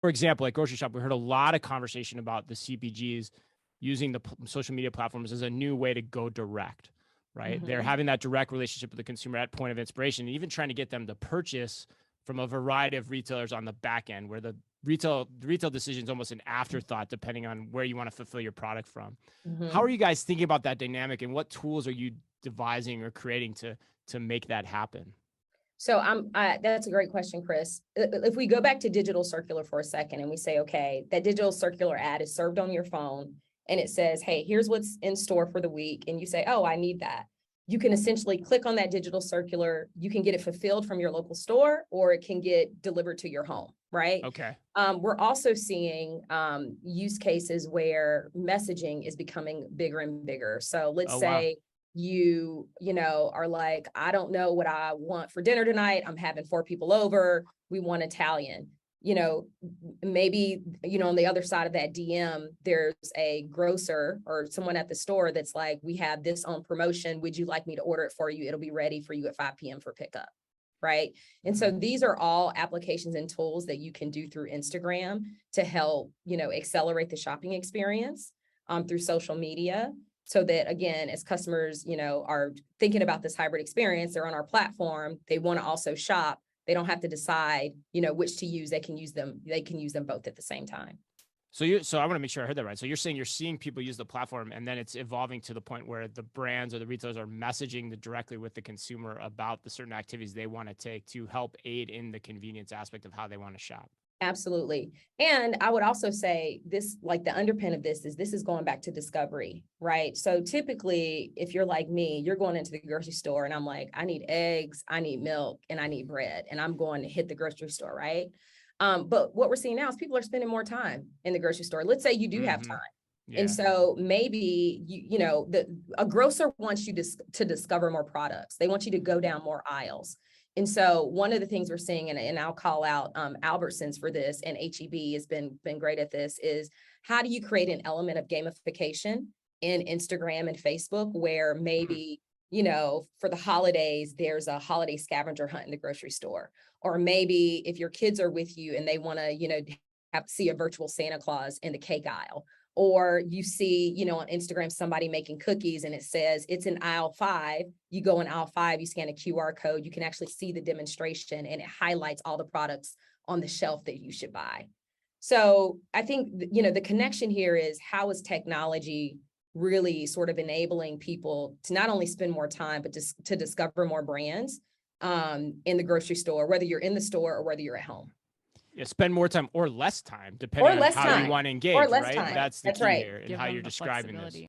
For example, like grocery shop, we heard a lot of conversation about the CPGs using the social media platforms as a new way to go direct, right? They're having that direct relationship with the consumer at point of inspiration, and even trying to get them to purchase from a variety of retailers on the back end, where the retail decision is almost an afterthought, depending on where you want to fulfill your product from. How are you guys thinking about that dynamic, and what tools are you devising or creating to make that happen? So that's a great question, Chris. If we go back to digital circular for a second and we say, okay, that digital circular ad is served on your phone and it says, hey, here's what's in store for the week. And you say, oh, I need that. You can essentially click on that digital circular. You can get it fulfilled from your local store, or it can get delivered to your home, right? Okay. We're also seeing use cases where messaging is becoming bigger and bigger. So let's say you are like, I don't know what I want for dinner tonight. I'm having 4 people over. We want Italian. Maybe, on the other side of that DM, there's a grocer or someone at the store that's like, we have this on promotion. Would you like me to order it for you? It'll be ready for you at 5 p.m. for pickup. Right. And so these are all applications and tools that you can do through Instagram to help, accelerate the shopping experience through social media. So that, again, as customers, are thinking about this hybrid experience, they're on our platform, they want to also shop. They don't have to decide, which to use. They can use them both at the same time. So I want to make sure I heard that right. So you're saying you're seeing people use the platform, and then it's evolving to the point where the brands or the retailers are messaging directly with the consumer about the certain activities they want to take to help aid in the convenience aspect of how they want to shop. Absolutely. And I would also say this, like the underpin of this is going back to discovery, right? So typically, if you're like me, you're going into the grocery store and I'm like, I need eggs, I need milk, and I need bread, and I'm going to hit the grocery store, right? But what we're seeing now is people are spending more time in the grocery store. Let's say you do have time. Yeah. And so maybe, a grocer wants you to discover more products. They want you to go down more aisles. And so one of the things we're seeing, and I'll call out Albertsons for this, and HEB has been great at this, is how do you create an element of gamification in Instagram and Facebook where maybe, for the holidays, there's a holiday scavenger hunt in the grocery store. Or maybe if your kids are with you and they want to, see a virtual Santa Claus in the cake aisle. Or you see, on Instagram, somebody making cookies and it says it's in aisle 5. You go in aisle 5, you scan a QR code, you can actually see the demonstration and it highlights all the products on the shelf that you should buy. So I think, the connection here is, how is technology really sort of enabling people to not only spend more time, but to discover more brands in the grocery store, whether you're in the store or whether you're at home. Yeah, spend more time or less time, depending on how you want to engage, right? That's the key here, and how you're describing this.